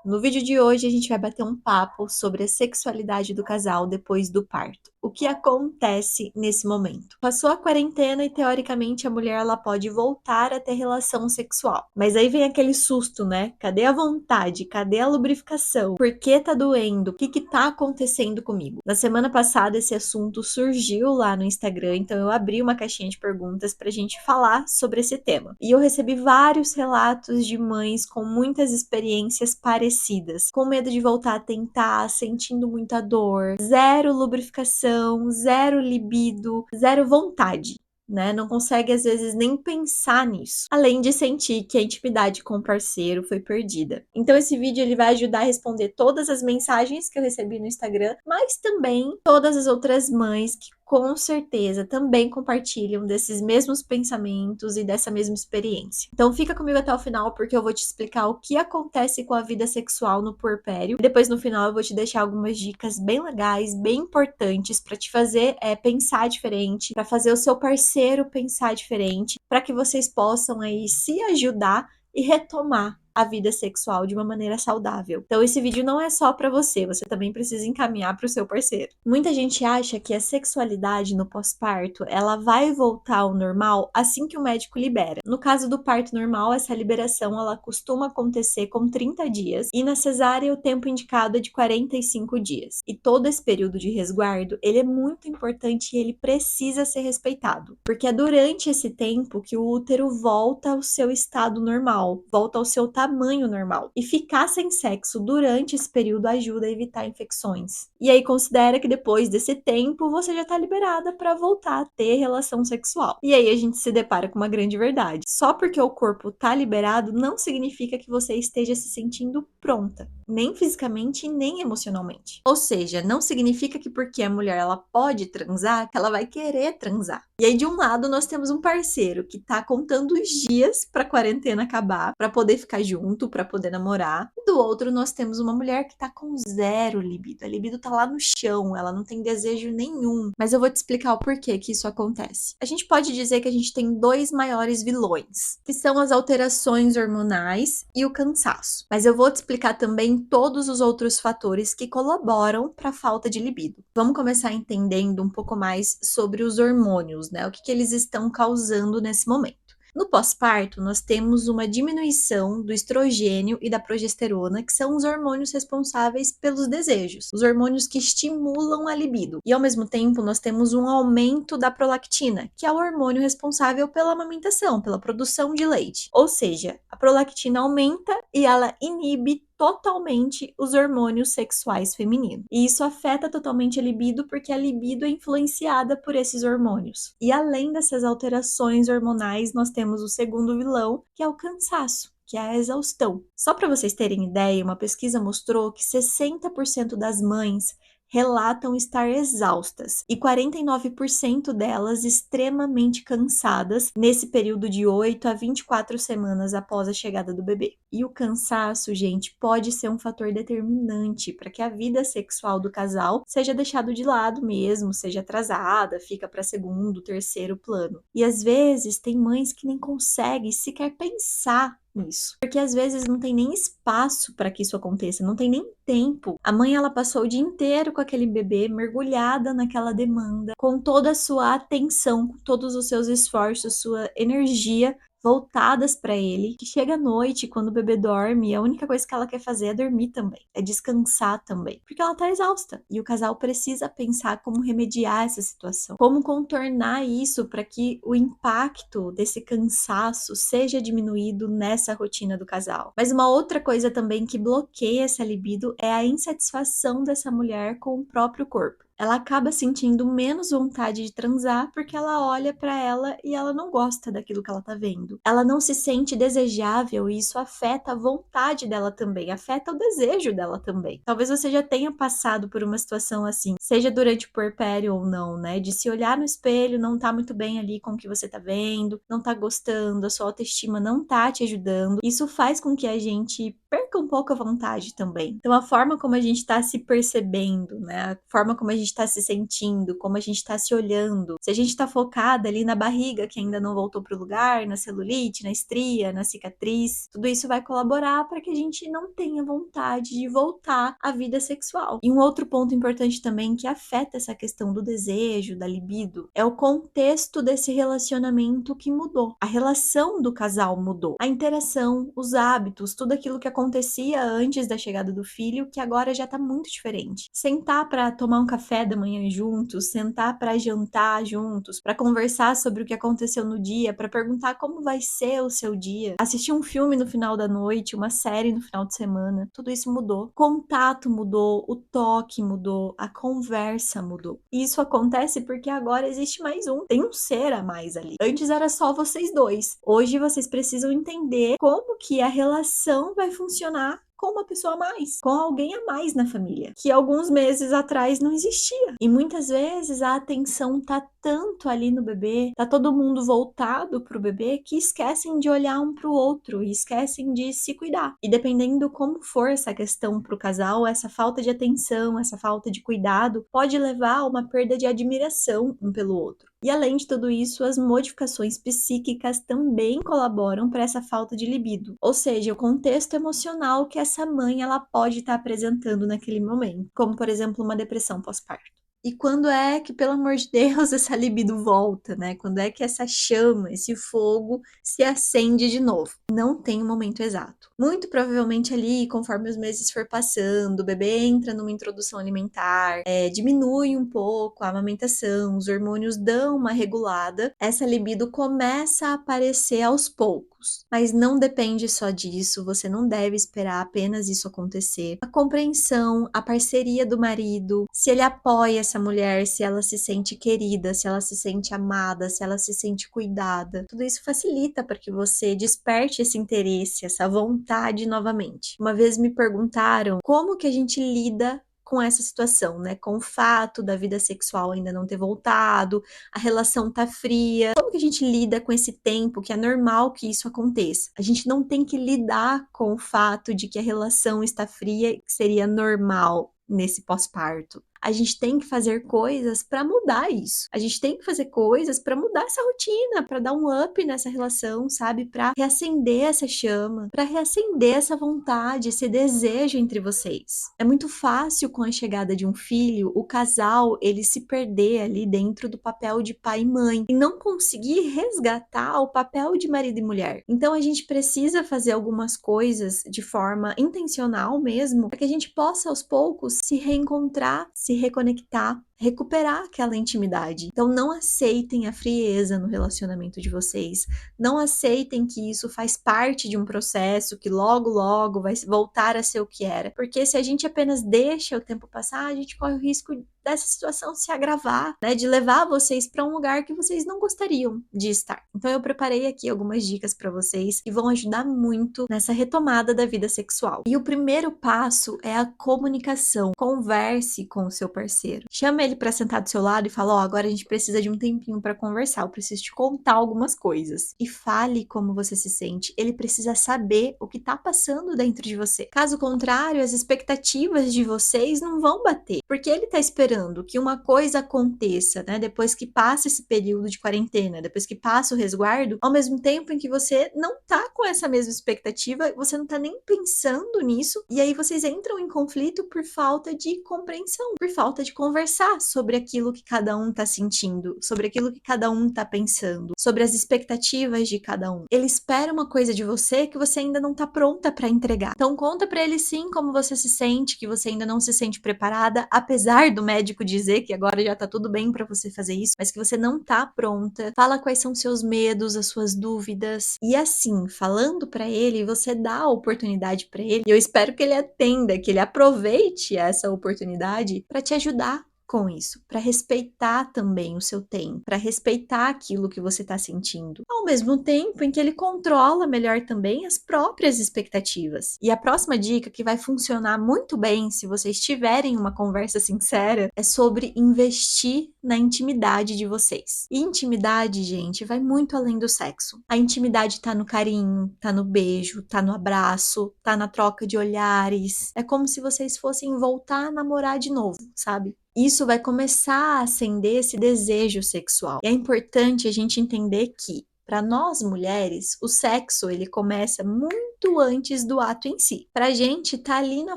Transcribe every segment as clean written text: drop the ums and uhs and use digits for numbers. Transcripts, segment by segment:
No vídeo de hoje a gente vai bater um papo sobre a sexualidade do casal depois do parto. O que acontece nesse momento? Passou a quarentena e teoricamente a mulher ela pode voltar a ter relação sexual. Mas aí vem aquele susto, né? Cadê a vontade? Cadê a lubrificação? Por que tá doendo? O que tá acontecendo comigo? Na semana passada esse assunto surgiu lá no Instagram, então eu abri uma caixinha de perguntas pra gente falar sobre esse tema. E eu recebi vários relatos de mães com muitas experiências parecidas, com medo de voltar a tentar, sentindo muita dor, zero lubrificação, zero libido, zero vontade. Né? Não consegue às vezes nem pensar nisso, além de sentir que a intimidade com o parceiro foi perdida. Então esse vídeo ele vai ajudar a responder todas as mensagens que eu recebi no Instagram, mas também todas as outras mães que com certeza também compartilham desses mesmos pensamentos e dessa mesma experiência. Então fica comigo até o final porque eu vou te explicar o que acontece com a vida sexual no puerpério. E depois no final eu vou te deixar algumas dicas bem legais, bem importantes para te fazer pensar diferente, para fazer o seu parceiro pensar diferente, para que vocês possam aí se ajudar e retomar a vida sexual de uma maneira saudável. Então esse vídeo não é só para você, você também precisa encaminhar para o seu parceiro. Muita gente acha que a sexualidade no pós-parto, ela vai voltar ao normal assim que o médico libera. No caso do parto normal, essa liberação ela costuma acontecer com 30 dias e na cesárea o tempo indicado é de 45 dias. E todo esse período de resguardo, ele é muito importante e ele precisa ser respeitado, porque é durante esse tempo que o útero volta ao seu estado normal, volta ao seu tamanho normal. E ficar sem sexo durante esse período ajuda a evitar infecções. E aí considera que depois desse tempo você já tá liberada para voltar a ter relação sexual. E aí a gente se depara com uma grande verdade. Só porque o corpo tá liberado não significa que você esteja se sentindo pronta, nem fisicamente nem emocionalmente. Ou seja, não significa que porque a mulher ela pode transar, que ela vai querer transar. E aí de um lado nós temos um parceiro que tá contando os dias para a quarentena acabar, para poder ficar junto, para poder namorar. E do outro nós temos uma mulher que tá com zero libido. A libido tá lá no chão, ela não tem desejo nenhum. Mas eu vou te explicar o porquê que isso acontece. A gente pode dizer que a gente tem dois maiores vilões, que são as alterações hormonais e o cansaço. Mas eu vou te explicar também todos os outros fatores que colaboram para a falta de libido. Vamos começar entendendo um pouco mais sobre os hormônios, né? O que eles estão causando nesse momento. No pós-parto, nós temos uma diminuição do estrogênio e da progesterona, que são os hormônios responsáveis pelos desejos, os hormônios que estimulam a libido. E ao mesmo tempo, nós temos um aumento da prolactina, que é o hormônio responsável pela amamentação, pela produção de leite. Ou seja, a prolactina aumenta e ela inibe totalmente os hormônios sexuais femininos. E isso afeta totalmente a libido porque a libido é influenciada por esses hormônios. E além dessas alterações hormonais, nós temos o segundo vilão, que é o cansaço, que é a exaustão. Só para vocês terem ideia, uma pesquisa mostrou que 60% das mães relatam estar exaustas e 49% delas extremamente cansadas nesse período de 8 a 24 semanas após a chegada do bebê. E o cansaço, gente, pode ser um fator determinante para que a vida sexual do casal seja deixado de lado mesmo, seja atrasada, fica para segundo, terceiro plano. E às vezes tem mães que nem conseguem sequer pensar nisso, porque às vezes não tem nem espaço para que isso aconteça, não tem nem tempo. A mãe ela passou o dia inteiro com aquele bebê mergulhada naquela demanda, com toda a sua atenção, com todos os seus esforços, sua energia voltadas para ele, que chega à noite, quando o bebê dorme, a única coisa que ela quer fazer é dormir também, é descansar também, porque ela tá exausta. E o casal precisa pensar como remediar essa situação, como contornar isso para que o impacto desse cansaço seja diminuído nessa rotina do casal. Mas uma outra coisa também que bloqueia essa libido é a insatisfação dessa mulher com o próprio corpo. Ela acaba sentindo menos vontade de transar porque ela olha para ela e ela não gosta daquilo que ela tá vendo. Ela não se sente desejável e isso afeta a vontade dela também, afeta o desejo dela também. Talvez você já tenha passado por uma situação assim, seja durante o puerpério ou não, né? De se olhar no espelho, não tá muito bem ali com o que você tá vendo, não tá gostando, a sua autoestima não tá te ajudando. Isso faz com que a gente perca um pouco a vontade também. Então a forma como a gente tá se percebendo, né? A forma como a gente gente tá se sentindo, como a gente tá se olhando. Se a gente tá focada ali na barriga que ainda não voltou pro lugar, na celulite, na estria, na cicatriz, tudo isso vai colaborar para que a gente não tenha vontade de voltar à vida sexual. E um outro ponto importante também que afeta essa questão do desejo, da libido, é o contexto desse relacionamento que mudou. A relação do casal mudou. A interação, os hábitos, tudo aquilo que acontecia antes da chegada do filho, que agora já tá muito diferente. Sentar para tomar um café da manhã juntos, sentar para jantar juntos, para conversar sobre o que aconteceu no dia, para perguntar como vai ser o seu dia, assistir um filme no final da noite, uma série no final de semana, tudo isso mudou. O contato mudou, o toque mudou, a conversa mudou. E isso acontece porque agora existe mais um, tem um ser a mais ali. Antes era só vocês dois. Hoje vocês precisam entender como que a relação vai funcionar com uma pessoa a mais, com alguém a mais na família, que alguns meses atrás não existia. E muitas vezes a atenção tá tanto ali no bebê, tá todo mundo voltado pro bebê, que esquecem de olhar um pro outro e esquecem de se cuidar. E dependendo como for essa questão pro casal, essa falta de atenção, essa falta de cuidado, pode levar a uma perda de admiração um pelo outro. E além de tudo isso, as modificações psíquicas também colaboram para essa falta de libido, ou seja, o contexto emocional que essa mãe ela pode estar apresentando naquele momento, como por exemplo uma depressão pós-parto. E quando é que, pelo amor de Deus, essa libido volta, né? Quando é que essa chama, esse fogo se acende de novo? Não tem um momento exato. Muito provavelmente ali, conforme os meses for passando, o bebê entra numa introdução alimentar, diminui um pouco a amamentação, os hormônios dão uma regulada, essa libido começa a aparecer aos poucos. Mas não depende só disso, você não deve esperar apenas isso acontecer. A compreensão, a parceria do marido, se ele apoia essa mulher, se ela se sente querida, se ela se sente amada, se ela se sente cuidada. Tudo isso facilita para que você desperte esse interesse, essa vontade novamente. Uma vez me perguntaram como que a gente lida com essa situação, né? Com o fato da vida sexual ainda não ter voltado, a relação tá fria. Como que a gente lida com esse tempo que é normal que isso aconteça? A gente não tem que lidar com o fato de que a relação está fria, que seria normal nesse pós-parto. A gente tem que fazer coisas para mudar isso. A gente tem que fazer coisas para mudar essa rotina, para dar um up nessa relação, sabe? Para reacender essa chama, para reacender essa vontade, esse desejo entre vocês. É muito fácil com a chegada de um filho, o casal, ele se perder ali dentro do papel de pai e mãe e não conseguir resgatar o papel de marido e mulher. Então a gente precisa fazer algumas coisas de forma intencional mesmo, para que a gente possa aos poucos se reencontrar, se reconectar, recuperar aquela intimidade. Então não aceitem a frieza no relacionamento de vocês. Não aceitem que isso faz parte de um processo que logo logo vai voltar a ser o que era. Porque se a gente apenas deixa o tempo passar, a gente corre o risco dessa situação se agravar, né, de levar vocês para um lugar que vocês não gostariam de estar. Então eu preparei aqui algumas dicas para vocês que vão ajudar muito nessa retomada da vida sexual. E o primeiro passo é a comunicação. Converse com o seu parceiro. Chame ele para sentar do seu lado e fala: ó, agora a gente precisa de um tempinho para conversar, eu preciso te contar algumas coisas. E fale como você se sente. Ele precisa saber o que tá passando dentro de você. Caso contrário, as expectativas de vocês não vão bater, porque ele tá esperando que uma coisa aconteça, né, depois que passa esse período de quarentena, depois que passa o resguardo, ao mesmo tempo em que você não tá com essa mesma expectativa, você não tá nem pensando nisso, e aí vocês entram em conflito por falta de compreensão, por falta de conversar sobre aquilo que cada um tá sentindo, sobre aquilo que cada um tá pensando, sobre as expectativas de cada um. Ele espera uma coisa de você que você ainda não tá pronta para entregar. Então conta para ele sim como você se sente, que você ainda não se sente preparada, apesar do médico dizer que agora já tá tudo bem para você fazer isso, mas que você não tá pronta. Fala quais são seus medos, as suas dúvidas. E assim, falando para ele, você dá a oportunidade para ele. E eu espero que ele atenda, que ele aproveite essa oportunidade para te ajudar com isso, para respeitar também o seu tempo, para respeitar aquilo que você está sentindo, ao mesmo tempo em que ele controla melhor também as próprias expectativas. E a próxima dica que vai funcionar muito bem se vocês tiverem uma conversa sincera é sobre investir na intimidade de vocês. E intimidade, gente, vai muito além do sexo. A intimidade tá no carinho, tá no beijo, tá no abraço, tá na troca de olhares. É como se vocês fossem voltar a namorar de novo, sabe? Isso vai começar a acender esse desejo sexual. E é importante a gente entender que, para nós mulheres, o sexo ele começa muito antes do ato em si. Pra gente tá ali na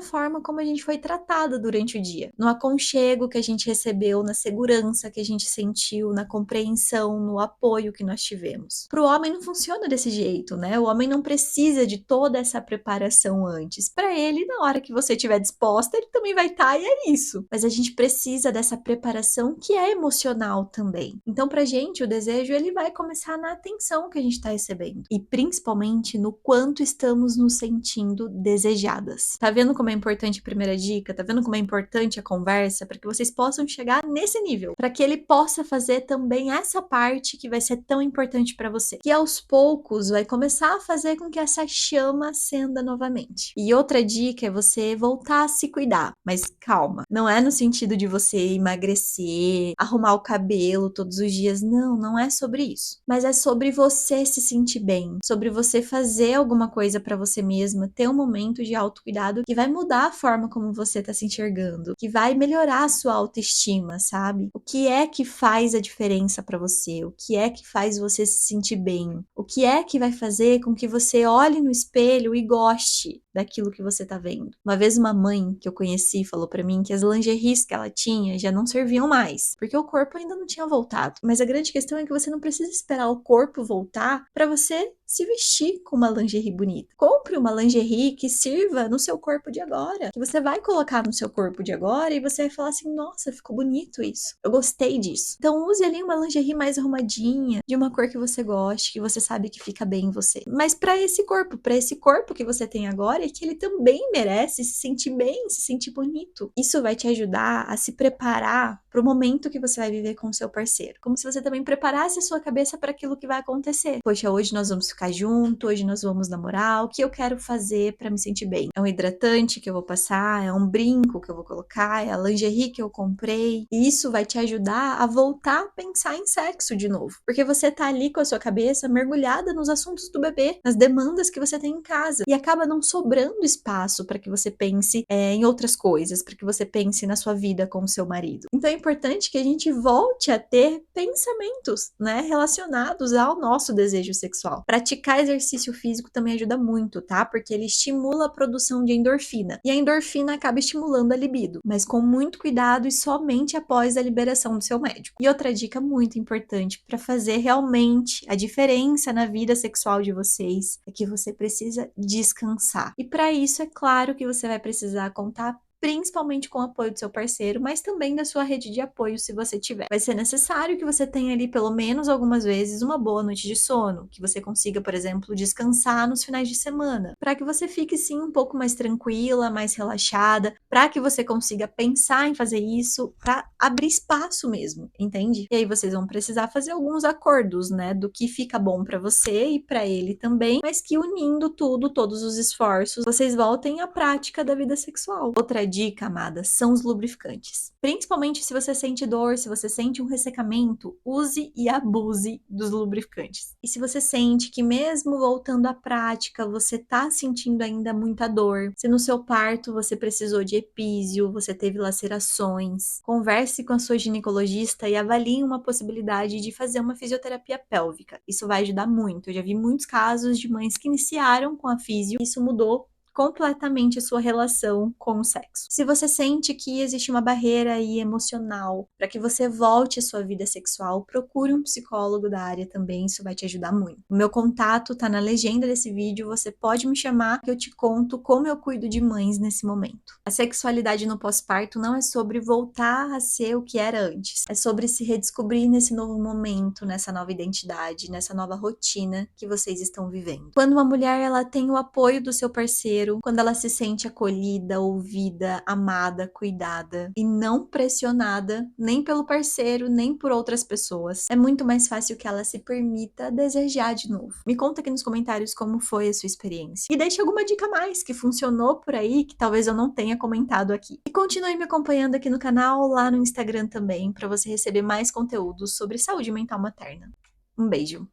forma como a gente foi tratada durante o dia, no aconchego que a gente recebeu, na segurança que a gente sentiu, na compreensão, no apoio que nós tivemos. Pro homem não funciona desse jeito, né? O homem não precisa de toda essa preparação antes. Pra ele, na hora que você estiver disposta, ele também vai estar e é isso. Mas a gente precisa dessa preparação que é emocional também. Então, pra gente, o desejo ele vai começar na atenção que a gente está recebendo e principalmente no quanto estamos nos sentindo desejadas. Tá vendo como é importante a primeira dica? Tá vendo como é importante a conversa para que vocês possam chegar nesse nível, para que ele possa fazer também essa parte que vai ser tão importante para você, que aos poucos vai começar a fazer com que essa chama acenda novamente. E outra dica é você voltar a se cuidar, mas calma, não é no sentido de você emagrecer, arrumar o cabelo todos os dias, não, não é sobre isso, mas é sobre você se sentir bem, sobre você fazer alguma coisa pra você mesma, ter um momento de autocuidado que vai mudar a forma como você tá se enxergando, que vai melhorar a sua autoestima, sabe? O que é que faz a diferença pra você? O que é que faz você se sentir bem? O que é que vai fazer com que você olhe no espelho e goste daquilo que você tá vendo? Uma vez uma mãe que eu conheci falou pra mim que as lingeries que ela tinha já não serviam mais, porque o corpo ainda não tinha voltado. Mas a grande questão é que você não precisa esperar o corpo voltar para você se vestir com uma lingerie bonita. Compre uma lingerie que sirva no seu corpo de agora, que você vai colocar no seu corpo de agora e você vai falar assim, nossa, ficou bonito isso, eu gostei disso. Então use ali uma lingerie mais arrumadinha, de uma cor que você goste, que você sabe que fica bem em você. Mas para esse corpo que você tem agora, e que ele também merece se sentir bem, se sentir bonito. Isso vai te ajudar a se preparar para o momento que você vai viver com o seu parceiro. Como se você também preparasse a sua cabeça para aquilo que vai acontecer. Poxa, hoje nós vamos ficar junto, hoje nós vamos namorar, o que eu quero fazer para me sentir bem? É um hidratante que eu vou passar, é um brinco que eu vou colocar, é a lingerie que eu comprei. E isso vai te ajudar a voltar a pensar em sexo de novo. Porque você tá ali com a sua cabeça mergulhada nos assuntos do bebê, nas demandas que você tem em casa. E acaba não sobrando espaço para que você pense em outras coisas, para que você pense na sua vida com o seu marido. Então é importante que a gente volte a ter pensamentos, né, relacionados ao nosso desejo sexual. Praticar exercício físico também ajuda muito, tá? Porque ele estimula a produção de endorfina. E a endorfina acaba estimulando a libido, mas com muito cuidado e somente após a liberação do seu médico. E outra dica muito importante para fazer realmente a diferença na vida sexual de vocês é que você precisa descansar. E para isso é claro que você vai precisar contar principalmente com o apoio do seu parceiro, mas também da sua rede de apoio se você tiver. Vai ser necessário que você tenha ali pelo menos algumas vezes uma boa noite de sono, que você consiga, por exemplo, descansar nos finais de semana, para que você fique sim um pouco mais tranquila, mais relaxada, para que você consiga pensar em fazer isso, para abrir espaço mesmo, entende? E aí vocês vão precisar fazer alguns acordos, né, do que fica bom para você e para ele também, mas que unindo tudo, todos os esforços, vocês voltem à prática da vida sexual. Outra dica, amada, são os lubrificantes. Principalmente se você sente dor, se você sente um ressecamento, use e abuse dos lubrificantes. E se você sente que mesmo voltando à prática, você tá sentindo ainda muita dor, se no seu parto você precisou de epísio, você teve lacerações, converse com a sua ginecologista e avalie uma possibilidade de fazer uma fisioterapia pélvica. Isso vai ajudar muito. Eu já vi muitos casos de mães que iniciaram com a fisio e isso mudou completamente a sua relação com o sexo. Se você sente que existe uma barreira aí emocional para que você volte à sua vida sexual, procure um psicólogo da área também, isso vai te ajudar muito. O meu contato tá na legenda desse vídeo, você pode me chamar que eu te conto como eu cuido de mães nesse momento. A sexualidade no pós-parto não é sobre voltar a ser o que era antes, é sobre se redescobrir nesse novo momento, nessa nova identidade, nessa nova rotina que vocês estão vivendo. Quando uma mulher ela tem o apoio do seu parceiro, quando ela se sente acolhida, ouvida, amada, cuidada e não pressionada nem pelo parceiro, nem por outras pessoas, é muito mais fácil que ela se permita desejar de novo. Me conta aqui nos comentários como foi a sua experiência. E deixa alguma dica a mais que funcionou por aí, que talvez eu não tenha comentado aqui. E continue me acompanhando aqui no canal, lá no Instagram também, para você receber mais conteúdos sobre saúde mental materna. Um beijo!